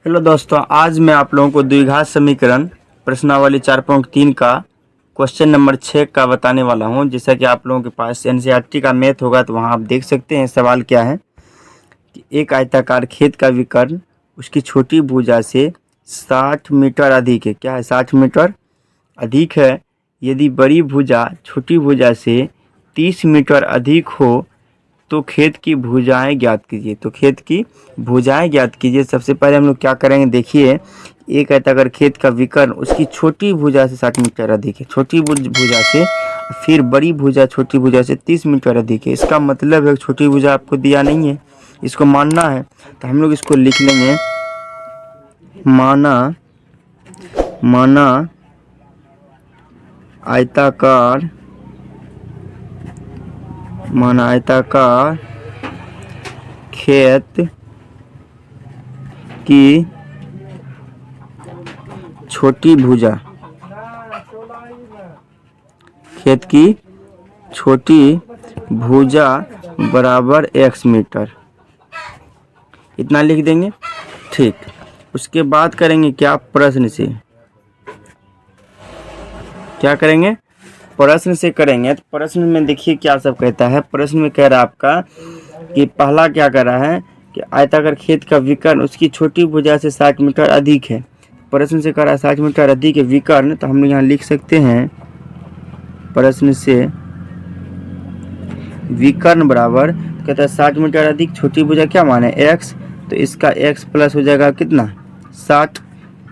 Hello दोस्तों, आज मैं आप लोगों को द्विघात समीकरण प्रश्नावली 4.3 का क्वेश्चन नंबर 6 का बताने वाला हूं। जैसा कि आप लोगों के पास एनसीईआरटी का मैथ होगा तो वहां आप देख सकते हैं। सवाल क्या है कि एक आयताकार खेत का विकर्ण उसकी छोटी भुजा से 60 मीटर अधिक है। क्या है? 60 मीटर अधिक है। यदि बड़ी भुजा छोटी भुजा से 30 मीटर अधिक हो तो खेत की भुजाएं ज्ञात कीजिए। तो खेत की भुजाएं ज्ञात कीजिए। सबसे पहले हम लोग क्या करेंगे, देखिए एक आयताकार खेत का विकर्ण उसकी छोटी भुजा से 60 मीटर अधिक है। छोटी भुजा से, फिर बड़ी भुजा छोटी भुजा से 30 मीटर अधिक है। इसका मतलब है छोटी भुजा आपको दिया नहीं है, इसको मानना है। तो हम लोग इसको लिख लेंगे, माना आयताकार खेत की छोटी भुजा, खेत की छोटी भुजा बराबर x मीटर, इतना लिख देंगे। ठीक, उसके बाद करेंगे क्या, प्रश्न से। क्या करेंगे? प्रश्न से करेंगे। तो प्रश्न में देखिए क्या सब कहता है। प्रश्न में कह रहा है आपका कि पहला क्या कर रहा है कि आयताकार खेत का विकर्ण उसकी छोटी भुजा से 60 मीटर अधिक है। प्रश्न से कह रहा है 60 मीटर अधिक है विकर्ण, तो हम लोग यहाँ लिख सकते हैं प्रश्न से विकर्ण बराबर, कहता है 60 मीटर अधिक, छोटी भुजा क्या माने x, तो इसका x प्लस हो जाएगा कितना, 60।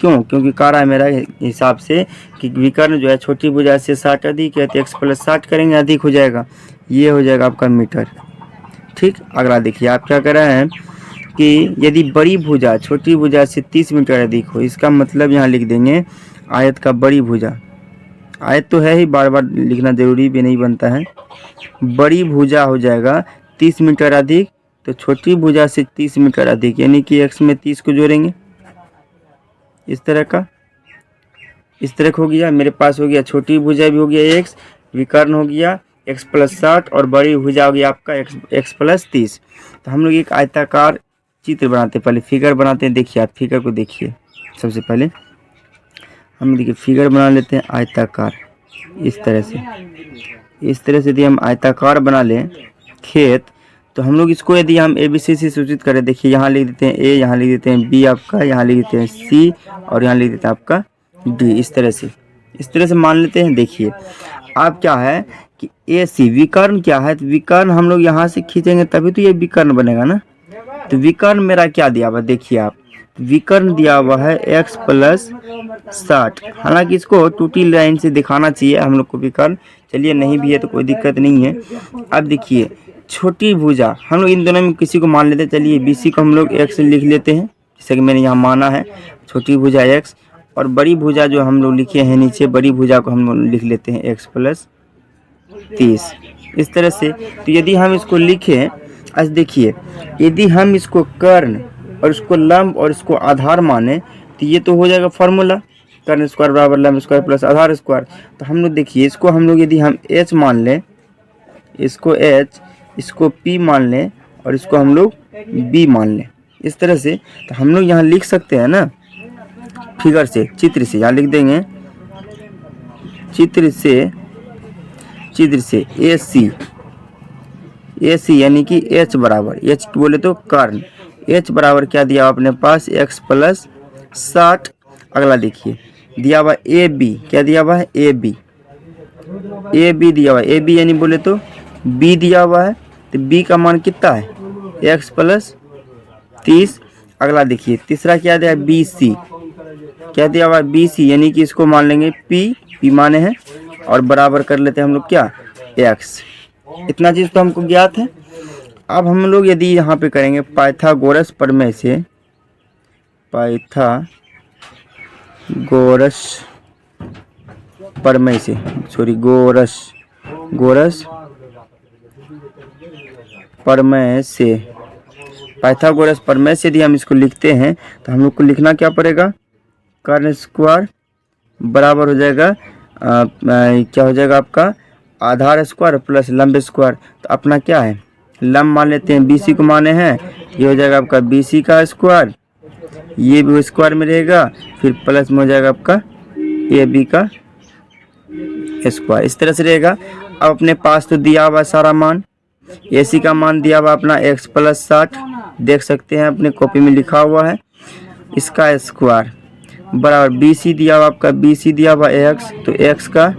क्यों? क्योंकि कह रहा है मेरा हिसाब से कि विकर्ण जो है छोटी भुजा से 60 अधिक है, तो x प्लस 60 करेंगे, अधिक हो जाएगा, ये हो जाएगा आपका मीटर। ठीक, अगला देखिए आप क्या कर रहे हैं कि यदि बड़ी भुजा छोटी भुजा से 30 मीटर अधिक हो, इसका मतलब यहाँ लिख देंगे आयत का बड़ी भुजा। आयत तो है ही, बार बार लिखना जरूरी भी नहीं बनता है। बड़ी भुजा हो जाएगा 30 मीटर अधिक, तो छोटी भुजा से 30 मीटर अधिक, यानी कि x में 30 को जोड़ेंगे। इस तरह का हो गया, मेरे पास हो गया छोटी भुजा भी हो गया x, विकर्ण हो गया x प्लस 60 और बड़ी भुजा हो गया आपका x प्लस 30। तो हम लोग एक आयताकार चित्र बनाते हैं, पहले फिगर बनाते हैं। देखिए आप फिगर को देखिए। सबसे पहले हम देखिए फिगर बना लेते हैं आयताकार। इस तरह से यदि हम आयताकार बना लें खेत, तो हम लोग इसको यदि हम ABC से सूचित करें, देखिए यहाँ लिख देते हैं A, यहाँ लिख देते हैं B आपका, यहाँ लिख देते हैं C और यहाँ लिख देते हैं आपका D। इस तरह से मान लेते हैं। देखिए अब क्या है कि AC विकर्ण क्या है, तो विकर्ण हम लोग यहाँ से खींचेंगे तभी तो ये विकर्ण बनेगा ना। तो विकर्ण मेरा क्या दिया हुआ, देखिए आप, विकर्ण दिया हुआ है x प्लस 60। हालांकि इसको टूटी लाइन से दिखाना चाहिए हम लोग को विकर्ण, चलिए नहीं भी है तो कोई दिक्कत नहीं है। अब देखिए छोटी भुजा, हम लोग इन दोनों में किसी को मान लेते हैं। चलिए BC को हम लोग x लिख लेते हैं, जैसे कि मैंने यहाँ माना है छोटी भुजा x, और बड़ी भुजा जो हम लोग लिखे हैं नीचे, बड़ी भुजा को हम लोग लिख लेते हैं x प्लस 30। इस तरह से तो यदि हम इसको लिखें, आज देखिए यदि हम इसको कर्ण और इसको लंब और इसको आधार माने, तो ये तो हो जाएगा फॉर्मूला, कर्ण स्क्वायर बराबर लंब स्क्वायर प्लस आधार स्क्वायर। तो हम लोग देखिए इसको हम लोग यदि हम h मान लें, इसको h, इसको p मान लें और इसको हम लोग b मान लें, इस तरह से, तो हम लोग यहाँ लिख सकते हैं ना फिगर से, चित्र से। यहाँ लिख देंगे चित्र से AC यानी कि h बराबर, h बोले तो कर्ण, h बराबर क्या दिया अपने पास, x प्लस 60। अगला देखिए दिया हुआ AB, क्या दिया हुआ है, AB दिया हुआ है, AB यानी बोले तो B दिया हुआ है, तो B का मान कितना है, x प्लस 30। अगला देखिए तीसरा क्या दिया है, BC, क्या दिया हुआ है, BC यानी कि इसको मान लेंगे P माने हैं, और बराबर कर लेते हैं हम लोग क्या, x। इतना चीज़ तो हमको ज्ञात है। अब हम लोग यदि यहाँ पे करेंगे पाइथागोरस प्रमेय से, पाइथागोरस प्रमेय से यदि हम इसको लिखते हैं, तो हम लोग को लिखना क्या पड़ेगा, कर्ण स्क्वायर बराबर हो जाएगा क्या हो जाएगा आपका, आधार स्क्वायर प्लस लंब स्क्वायर। तो अपना क्या है, लंब मान लेते हैं, BC को माने हैं, ये हो जाएगा आपका BC का स्क्वायर, ये भी स्क्वायर में रहेगा, फिर प्लस में हो जाएगा आपका ए बी का स्क्वायर, इस तरह से रहेगा। अब अपने पास तो दिया हुआ सारा मान, ए सी का मान दिया हुआ अपना x प्लस 60, देख सकते हैं अपने कॉपी में लिखा हुआ है, इसका स्क्वायर बराबर बी सी दिया हुआ आपका, बी सी दिया हुआ x, तो x का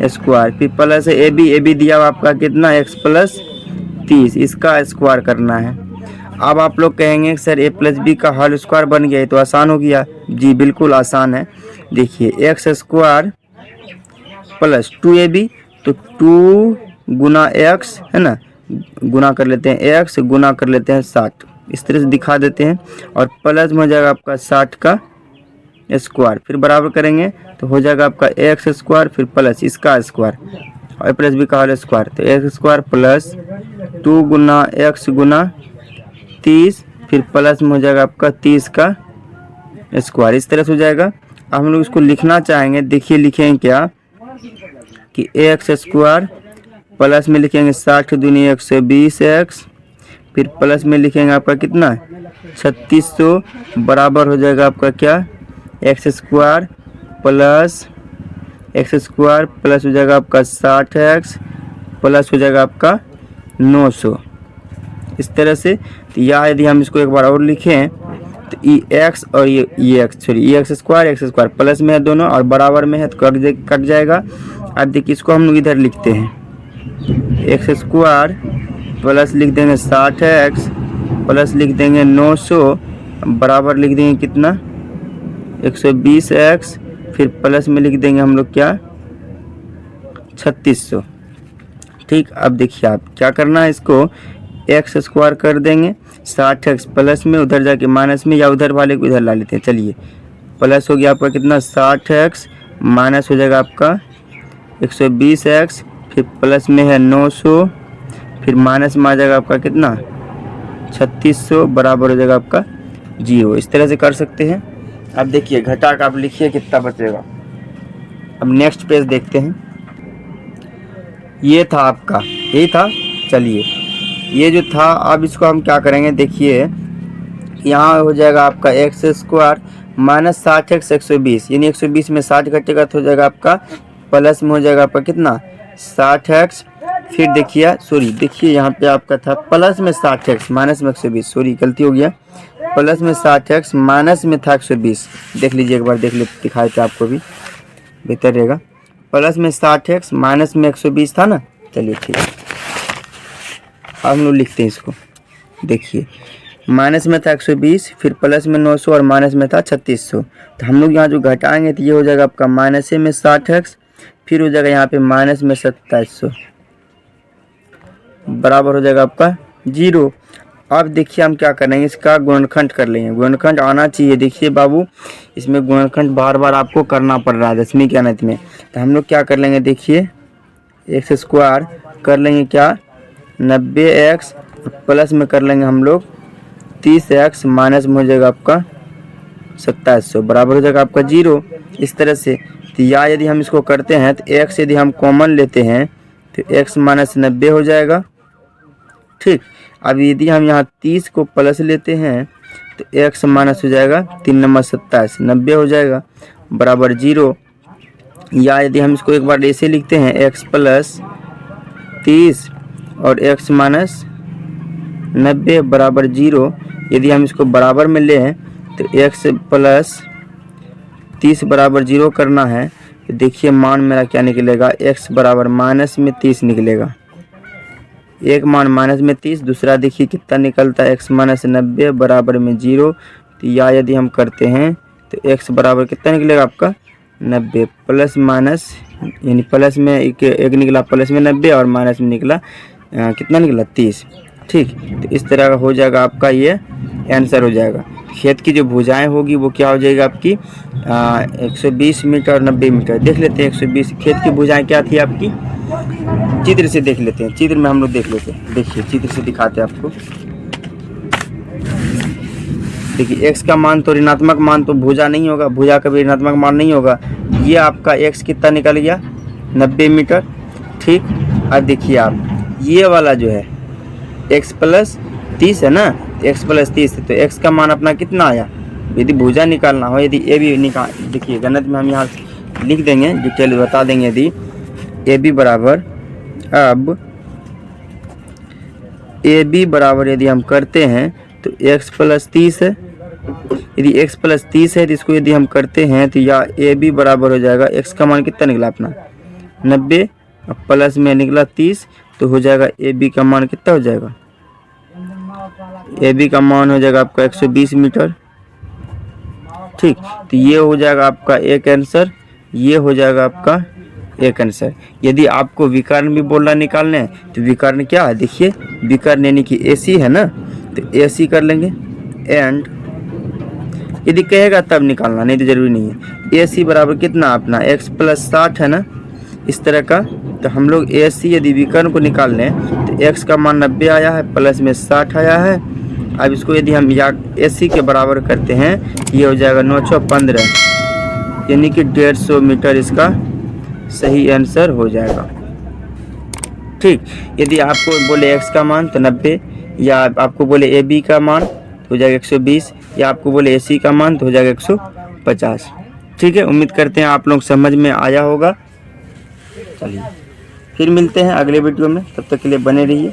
स्क्वायर, फिर प्लस ए बी दिया हुआ आपका कितना x प्लस 30, इसका स्क्वायर करना है। अब आप लोग कहेंगे सर ए प्लस बी का होल स्क्वायर बन गया, तो आसान हो गया। जी बिल्कुल आसान है। देखिए एक्स स्क्वायर प्लस 2ab, तो 2 गुना एक्स है ना, गुना कर लेते हैं एक्स, गुना कर लेते हैं 60, इस तरह से दिखा देते हैं, और प्लस में हो जाएगा आपका 60 का स्क्वायर, फिर बराबर करेंगे तो हो जाएगा आपका एक्स स्क्वायर, फिर प्लस इसका स्क्वायर और प्लस बी का होल स्क्वायर, तो एक्स स्क्वायर प्लस 2 गुना एक्स गुना 30, फिर प्लस में हो जाएगा आपका 30 का स्क्वायर, इस तरह से हो जाएगा। अब हम लोग इसको लिखना चाहेंगे, देखिए लिखेंगे क्या कि एक्स स्क्वायर प्लस में लिखेंगे 60 दूनी 120 एक्स, फिर प्लस में लिखेंगे आपका कितना 3600, बराबर हो जाएगा आपका क्या एक्स स्क्वायर प्लस हो जाएगा आपका 60x प्लस हो जाएगा आपका 900, इस तरह से। तो या यदि हम इसको एक बार और लिखें तो ई एक्स और ये एक्स, सॉरी ई एक्स स्क्वायर प्लस में है दोनों और बराबर में है तो कट जाएगा। अब देखिए इसको हम लोग इधर लिखते हैं, एक्स स्क्वायर प्लस लिख देंगे 60x प्लस लिख देंगे 900, बराबर लिख देंगे कितना 120x, फिर प्लस में लिख देंगे हम लोग क्या 3600। ठीक, अब देखिए आप क्या करना है, इसको एक्स स्क्वायर कर देंगे 60x प्लस में, उधर जाके माइनस में, या उधर वाले को इधर ला लेते हैं। चलिए प्लस हो गया आपका कितना 60x, माइनस हो जाएगा आपका 120x, फिर प्लस में है 900, फिर माइनस में आ जाएगा आपका कितना 3600, बराबर हो जाएगा आपका 0। इस तरह से कर सकते हैं। अब देखिए घटा का आप लिखिए कितना बचेगा। अब नेक्स्ट पेज देखते हैं, ये था आपका, यही था। चलिए ये जो था, अब इसको हम क्या करेंगे, देखिए यहाँ हो जाएगा आपका एक्स स्क्वायर माइनस 60x 120, यानी 120 में 60 घटेगा तो हो जाएगा आपका प्लस में हो जाएगा आपका कितना 60x, फिर देखिए सॉरी देखिए यहाँ पे आपका था प्लस में 60x माइनस में 120, सॉरी गलती हो गया, प्लस में 60x माइनस में था 120, देख लीजिए एक बार, देख ले दिखाए थे आपको भी बेहतर रहेगा। प्लस में 60x माइनस में 120 था ना। चलिए ठीक है, अब हम लोग लिखते हैं इसको। देखिए माइनस में था 120, फिर प्लस में 900 और माइनस में था 3600, तो हम लोग यहाँ जो घटाएंगे तो ये हो जाएगा आपका माइनस में 60x, फिर हो जाएगा यहाँ पे माइनस में 2700, बराबर हो जाएगा आपका 0। अब देखिए हम क्या करेंगे, इसका गुणनखंड कर लेंगे। गुणनखंड आना चाहिए, देखिए बाबू इसमें गुणनखंड बार बार आपको करना पड़ रहा है 10वीं के गणित में। तो हम लोग क्या कर लेंगे, देखिए एक्स स्क्वायर कर लेंगे क्या 90x, प्लस में कर लेंगे हम लोग 30x, माइनस में हो जाएगा आपका 2700, बराबर हो जाएगा आपका 0। इस तरह से तो या यदि हम इसको करते हैं तो x यदि हम कॉमन लेते हैं तो x माइनस 90 हो जाएगा। ठीक, अब यदि हम यहाँ 30 को प्लस लेते हैं तो x माइनस हो जाएगा 3 नंबर 27, 90 हो जाएगा, बराबर 0। या यदि हम इसको एक बार ऐसे लिखते हैं x प्लस 30 और x माइनस 90 बराबर 0, यदि हम इसको बराबर में लें तो x प्लस 30 बराबर 0 करना है, तो देखिए मान मेरा क्या निकलेगा, x बराबर माइनस में 30 निकलेगा, एक मान माइनस में 30, दूसरा देखिए कितना निकलता है x माइनस 90 बराबर में 0। तो या यदि हम करते हैं तो x बराबर कितना निकलेगा आपका 90, प्लस माइनस यानी प्लस में एक निकला, प्लस में 90 और माइनस में निकला कितना निकला 30। ठीक, तो इस तरह का हो जाएगा आपका, ये आंसर हो जाएगा। खेत की जो भुजाएं होगी वो क्या हो जाएगी आपकी 120 मीटर और 90 मीटर। देख लेते हैं 120 खेत की भुजाएं क्या थी आपकी, चित्र से देख लेते हैं, चित्र में हम लोग देख लेते हैं। देखिए चित्र से दिखाते हैं आपको। देखिए x का मान तो ऋणात्मक मान तो भुजा नहीं होगा, भुजा का भी ऋणात्मक मान नहीं होगा। ये आपका x कितना निकल गया 90 मीटर। ठीक, अब देखिए आप ये वाला जो है x प्लस 30 है ना, x प्लस 30 है, तो x का मान अपना कितना आया यदि भुजा निकालना हो, यदि ए बी निकाल, देखिए गणित में हम यहाँ लिख देंगे, डिटेल बता देंगे। यदि ए बी बराबर, अब ए बी बराबर यदि हम करते हैं तो x प्लस 30 है। यदि x प्लस 30 है तो इसको यदि हम करते हैं तो या ए बी बराबर हो जाएगा, x का मान कितना निकला अपना 90, अब प्लस में निकला 30, तो हो जाएगा ए बी का मान कितना हो जाएगा, ए बी का मान हो जाएगा आपका 120 मीटर। ठीक, तो ये हो जाएगा आपका एक आंसर, ये हो जाएगा आपका एक आंसर। यदि आपको विकर्ण भी बोलना निकालना है तो विकर्ण क्या है, देखिए विकर्ण यानी कि AC है ना, तो AC कर लेंगे। एंड यदि कहेगा तब निकालना, नहीं तो जरूरी नहीं है। AC बराबर कितना अपना x प्लस 60 है ना, इस तरह का। तो हम लोग AC यदि विकर्ण को निकाल लें तो x का मान 90 आया है, प्लस में 60 आया है। अब इसको यदि हम या AC के बराबर करते हैं, ये हो जाएगा 915, यानी कि 150 मीटर इसका सही आंसर हो जाएगा। ठीक, यदि आपको बोले x का मान तो 90, या आपको बोले AB का मान तो हो जाएगा 120, या आपको बोले AC का मान तो हो जाएगा 150। ठीक है, उम्मीद करते हैं आप लोग समझ में आया होगा। चलिए फिर मिलते हैं अगले वीडियो में, तब तक के लिए बने रहिए।